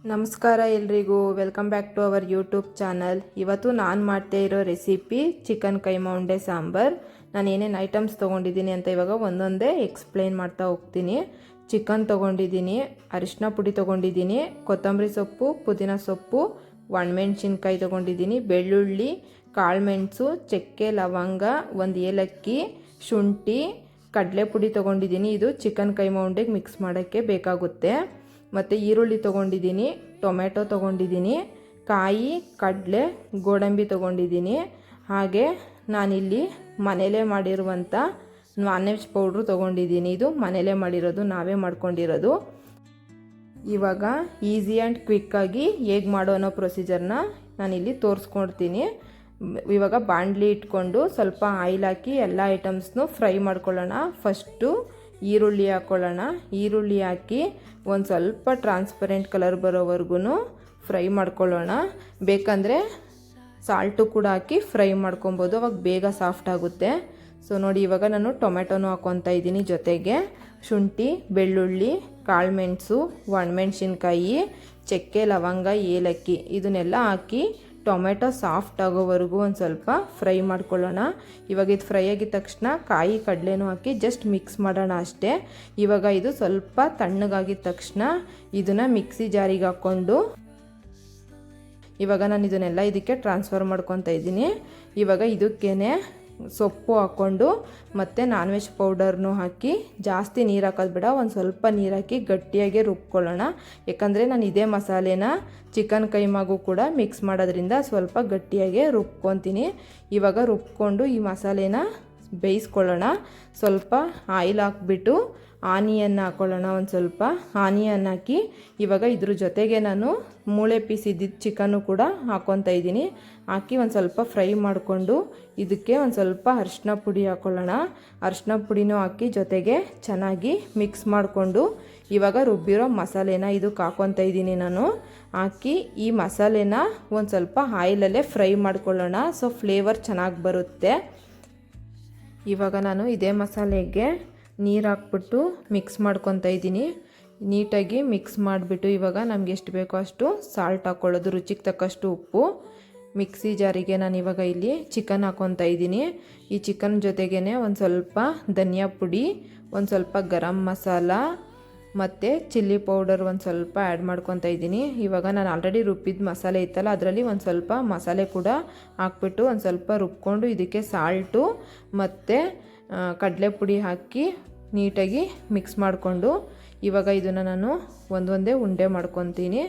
ನಮಸ್ಕಾರ ಎಲ್ರಿಗೂ, welcome back to our YouTube channel. ಇವತ್ತು ನಾನು ಮಾಡ್ತಾ ಇರೋ ರೆಸಿಪಿ ಚಿಕನ್ ಕೈಮಾ ಉಂಡೆ ಸಾಂಬಾರ್. ನಾನು ಏನೇನು ಐಟಮ್ಸ್ ತೊಗೊಂಡಿದ್ದೀನಿ ಅಂತ ಇವಾಗ ಒಂದೊಂದೇ ಎಕ್ಸ್ಪ್ಲೇನ್ ಮಾಡ್ತಾ ಹೋಗ್ತೀನಿ. ಚಿಕನ್ ತೊಗೊಂಡಿದ್ದೀನಿ, ಅರಿಶಿನ ಪುಡಿ ತೊಗೊಂಡಿದ್ದೀನಿ, ಕೊತ್ತಂಬರಿ ಸೊಪ್ಪು, ಪುದೀನ ಸೊಪ್ಪು, ಒಣಮೆಣ್ಸಿನ್ಕಾಯಿ ತೊಗೊಂಡಿದ್ದೀನಿ, ಬೆಳ್ಳುಳ್ಳಿ, ಕಾಳುಮೆಣಸು, ಚಕ್ಕೆ, ಲವಂಗ, ಒಂದು ಏಲಕ್ಕಿ, ಶುಂಠಿ, ಕಡಲೆ ಪುಡಿ ತೊಗೊಂಡಿದ್ದೀನಿ. ಇದು ಚಿಕನ್ ಕೈಮಾ ಉಂಡೆಗೆ ಮಿಕ್ಸ್ ಮಾಡೋಕ್ಕೆ ಬೇಕಾಗುತ್ತೆ. ಮತ್ತು ಈರುಳ್ಳಿ ತೊಗೊಂಡಿದ್ದೀನಿ, ಟೊಮೆಟೊ ತೊಗೊಂಡಿದ್ದೀನಿ, ಕಾಯಿ, ಕಡಲೆ, ಗೋಡಂಬಿ ತೊಗೊಂಡಿದ್ದೀನಿ. ಹಾಗೆ ನಾನಿಲ್ಲಿ ಮನೇಲೇ ಮಾಡಿರುವಂಥ ನಾನ್ ವೆಜ್ ಪೌಡ್ರು ತೊಗೊಂಡಿದ್ದೀನಿ. ಇದು ಮನೇಲೇ ಮಾಡಿರೋದು, ನಾವೇ ಮಾಡ್ಕೊಂಡಿರೋದು. ಇವಾಗ ಈಸಿ ಆ್ಯಂಡ್ ಕ್ವಿಕ್ಕಾಗಿ ಹೇಗೆ ಮಾಡೋ ಅನ್ನೋ ಪ್ರೊಸೀಜರ್ನ ನಾನಿಲ್ಲಿ ತೋರಿಸ್ಕೊಡ್ತೀನಿ. ಇವಾಗ ಬಾಣಲಿ ಇಟ್ಕೊಂಡು ಸ್ವಲ್ಪ ಆಯಿಲ್ ಹಾಕಿ ಎಲ್ಲ ಐಟಮ್ಸ್ನು ಫ್ರೈ ಮಾಡ್ಕೊಳ್ಳೋಣ. ಫಸ್ಟು ಈರುಳ್ಳಿ ಹಾಕ್ಕೊಳ್ಳೋಣ. ಈರುಳ್ಳಿ ಹಾಕಿ ಒಂದು ಸ್ವಲ್ಪ ಟ್ರಾನ್ಸ್ಪರೆಂಟ್ ಕಲರ್ ಬರೋವರೆಗೂ ಫ್ರೈ ಮಾಡ್ಕೊಳ್ಳೋಣ. ಬೇಕಂದರೆ ಸಾಲ್ಟು ಕೂಡ ಹಾಕಿ ಫ್ರೈ ಮಾಡ್ಕೊಬೋದು, ಅವಾಗ ಬೇಗ ಸಾಫ್ಟ್ ಆಗುತ್ತೆ. ಸೊ ನೋಡಿ, ಇವಾಗ ನಾನು ಟೊಮೆಟೊನೂ ಹಾಕ್ಕೊತಾ ಇದ್ದೀನಿ. ಜೊತೆಗೆ ಶುಂಠಿ, ಬೆಳ್ಳುಳ್ಳಿ, ಕಾಳುಮೆಣಸು, ಒಣಮೆಣ್ಸಿನ್ಕಾಯಿ, ಚಕ್ಕೆ, ಲವಂಗ, ಏಲಕ್ಕಿ ಇದನ್ನೆಲ್ಲ ಹಾಕಿ ಟೊಮೆಟೊ ಸಾಫ್ಟ್ ಆಗೋವರೆಗೂ ಒಂದು ಸ್ವಲ್ಪ ಫ್ರೈ ಮಾಡ್ಕೊಳ್ಳೋಣ. ಇವಾಗ ಇದು ಫ್ರೈ ಆಗಿದ ತಕ್ಷಣ ಕಾಯಿ, ಕಡಲೆನೂ ಹಾಕಿ ಜಸ್ಟ್ ಮಿಕ್ಸ್ ಮಾಡೋಣ ಅಷ್ಟೇ. ಇವಾಗ ಇದು ಸ್ವಲ್ಪ ತಣ್ಣಗಾಗಿದ ತಕ್ಷಣ ಇದನ್ನು ಮಿಕ್ಸಿ ಜಾರಿಗೆ ಹಾಕ್ಕೊಂಡು ಇವಾಗ ನಾನು ಇದನ್ನೆಲ್ಲ ಇದಕ್ಕೆ ಟ್ರಾನ್ಸ್ಫರ್ ಮಾಡ್ಕೊತಾ ಇದ್ದೀನಿ. ಇವಾಗ ಇದಕ್ಕೇನೆ ಸೊಪ್ಪು ಹಾಕ್ಕೊಂಡು ಮತ್ತು ನಾನ್ ವೆಜ್ ಪೌಡರ್ನೂ ಹಾಕಿ, ಜಾಸ್ತಿ ನೀರು ಹಾಕೋದು ಬೇಡ, ಒಂದು ಸ್ವಲ್ಪ ನೀರು ಹಾಕಿ ಗಟ್ಟಿಯಾಗಿ ರುಬ್ಕೊಳ್ಳೋಣ. ಯಾಕಂದರೆ ನಾನು ಇದೇ ಮಸಾಲೆನ ಚಿಕನ್ ಕೈಮಾಗೂ ಕೂಡ ಮಿಕ್ಸ್ ಮಾಡೋದ್ರಿಂದ ಸ್ವಲ್ಪ ಗಟ್ಟಿಯಾಗಿ ರುಬ್ಕೊತೀನಿ. ಇವಾಗ ರುಬ್ಕೊಂಡು ಈ ಮಸಾಲೆನ ಬೇಯಿಸ್ಕೊಳ್ಳೋಣ. ಸ್ವಲ್ಪ ಆಯಿಲ್ ಹಾಕ್ಬಿಟ್ಟು ಆನಿಯನ್ ಹಾಕ್ಕೊಳ್ಳೋಣ. ಒಂದು ಸ್ವಲ್ಪ ಆನಿಯನ್ ಹಾಕಿ ಇವಾಗ ಇದ್ರ ಜೊತೆಗೆ ನಾನು ಮೂಳೆ ಪೀಸ್ ಇದ್ದಿದ್ದು ಚಿಕನ್ನು ಕೂಡ ಹಾಕ್ಕೊತಾ ಇದ್ದೀನಿ. ಹಾಕಿ ಒಂದು ಸ್ವಲ್ಪ ಫ್ರೈ ಮಾಡಿಕೊಂಡು ಇದಕ್ಕೆ ಒಂದು ಸ್ವಲ್ಪ ಅರಿಶಿನ ಪುಡಿ ಹಾಕ್ಕೊಳ್ಳೋಣ. ಅರಿಶಿನ ಪುಡಿನೂ ಹಾಕಿ ಜೊತೆಗೆ ಚೆನ್ನಾಗಿ ಮಿಕ್ಸ್ ಮಾಡಿಕೊಂಡು ಇವಾಗ ರುಬ್ಬಿರೋ ಮಸಾಲೆನ ಇದಕ್ಕೆ ಹಾಕ್ಕೊತಾ ಇದ್ದೀನಿ ನಾನು. ಹಾಕಿ ಈ ಮಸಾಲೆನ ಒಂದು ಸ್ವಲ್ಪ ಆಯಿಲಲ್ಲೇ ಫ್ರೈ ಮಾಡ್ಕೊಳ್ಳೋಣ. ಸೊ ಫ್ಲೇವರ್ ಚೆನ್ನಾಗಿ ಬರುತ್ತೆ. ಇವಾಗ ನಾನು ಇದೇ ಮಸಾಲೆಗೆ ನೀರು ಹಾಕ್ಬಿಟ್ಟು ಮಿಕ್ಸ್ ಮಾಡ್ಕೊತಾ ಇದ್ದೀನಿ. ನೀಟಾಗಿ ಮಿಕ್ಸ್ ಮಾಡಿಬಿಟ್ಟು ಇವಾಗ ನಮ್ಗೆ ಎಷ್ಟು ಬೇಕೋ ಅಷ್ಟು ಸಾಲ್ಟ್ ಹಾಕ್ಕೊಳ್ಳೋದು, ರುಚಿಗೆ ತಕ್ಕಷ್ಟು ಉಪ್ಪು. ಮಿಕ್ಸಿ ಜಾರಿಗೆ ನಾನು ಇವಾಗ ಇಲ್ಲಿ ಚಿಕನ್ ಹಾಕ್ಕೊತಾ ಇದ್ದೀನಿ. ಈ ಚಿಕನ್ ಜೊತೆಗೇ ಒಂದು ಸ್ವಲ್ಪ ಧನಿಯಾ ಪುಡಿ, ಒಂದು ಸ್ವಲ್ಪ ಗರಂ ಮಸಾಲ ಮತ್ತು ಚಿಲ್ಲಿ ಪೌಡರ್ ಒಂದು ಸ್ವಲ್ಪ ಆ್ಯಡ್ ಮಾಡ್ಕೊತಾ ಇದ್ದೀನಿ. ಇವಾಗ ನಾನು ಆಲ್ರೆಡಿ ರುಬ್ಬಿದ ಮಸಾಲೆ ಇತ್ತಲ್ಲ, ಅದರಲ್ಲಿ ಒಂದು ಸ್ವಲ್ಪ ಮಸಾಲೆ ಕೂಡ ಹಾಕ್ಬಿಟ್ಟು ಒಂದು ಸ್ವಲ್ಪ ರುಬ್ಕೊಂಡು ಇದಕ್ಕೆ ಸಾಲ್ಟು ಮತ್ತು ಕಡಲೆ ಪುಡಿ ಹಾಕಿ ನೀಟಾಗಿ ಮಿಕ್ಸ್ ಮಾಡಿಕೊಂಡು ಇವಾಗ ಇದನ್ನು ನಾನು ಒಂದೊಂದೇ ಉಂಡೆ ಮಾಡ್ಕೊತೀನಿ.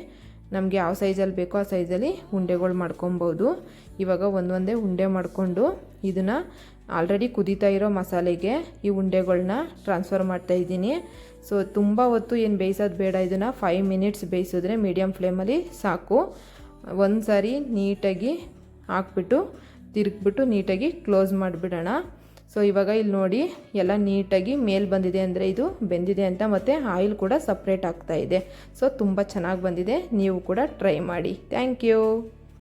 ನಮಗೆ ಯಾವ ಸೈಜಲ್ಲಿ ಬೇಕೋ ಆ ಸೈಜಲ್ಲಿ ಉಂಡೆಗಳು ಮಾಡ್ಕೊಬೋದು. ಇವಾಗ ಒಂದೊಂದೇ ಉಂಡೆ ಮಾಡಿಕೊಂಡು ಇದನ್ನು ಆಲ್ರೆಡಿ ಕುದೀತಾ ಇರೋ ಮಸಾಲೆಗೆ ಈ ಉಂಡೆಗಳನ್ನ ಟ್ರಾನ್ಸ್ಫರ್ ಮಾಡ್ತಾಯಿದ್ದೀನಿ. ಸೊ ತುಂಬ ಹೊತ್ತು ಏನು ಬೇಯಿಸೋದು ಬೇಡ, ಇದನ್ನು 5 ಮಿನಿಟ್ಸ್ ಬೇಯಿಸಿದ್ರೆ ಮೀಡಿಯಮ್ ಫ್ಲೇಮಲ್ಲಿ ಸಾಕು. ಒಂದು ಸಾರಿ ನೀಟಾಗಿ ಹಾಕ್ಬಿಟ್ಟು ತಿರುಗಿಬಿಟ್ಟು ನೀಟಾಗಿ ಕ್ಲೋಸ್ ಮಾಡಿಬಿಡೋಣ. ಸೊ ಇವಾಗ ಇಲ್ಲಿ ನೋಡಿ, ಎಲ್ಲ ನೀಟಾಗಿ ಮೇಲ್ ಬಂದಿದೆ ಅಂದರೆ ಇದು ಬೆಂದಿದೆ ಅಂತ, ಮತ್ತು ಆಯಿಲ್ ಕೂಡ ಸಪ್ರೇಟ್ ಆಗ್ತಾ ಇದೆ. ಸೊ ತುಂಬ ಚೆನ್ನಾಗಿ ಬಂದಿದೆ. ನೀವು ಕೂಡ ಟ್ರೈ ಮಾಡಿ. Thank you.